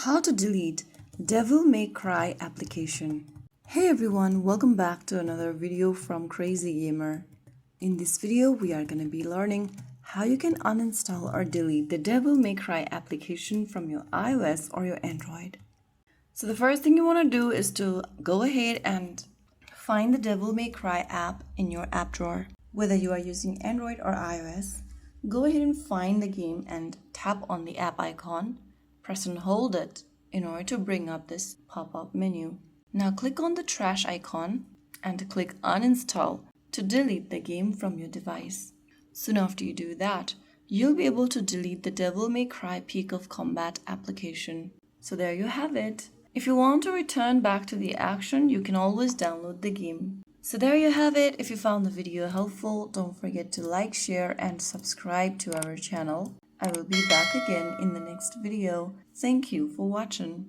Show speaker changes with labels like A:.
A: How to delete Devil May Cry application. Hey everyone, welcome back to another video from Crazy Gamer. In this video, we are going to be learning how you can uninstall or delete the Devil May Cry application from your iOS or your Android. So the first thing you want to do is to go ahead and find the Devil May Cry app in your app drawer. Whether you are using Android or iOS, go ahead and find the game and tap on the app icon. Press and hold it in order to bring up this pop-up menu. Now click on the trash icon and click uninstall to delete the game from your device. Soon after you do that, you'll be able to delete the Devil May Cry Peak of Combat application. So there you have it. If you want to return back to the action, you can always download the game. So there you have it. If you found the video helpful, don't forget to like, share, and subscribe to our channel. I will be back again in the next video. Thank you for watching.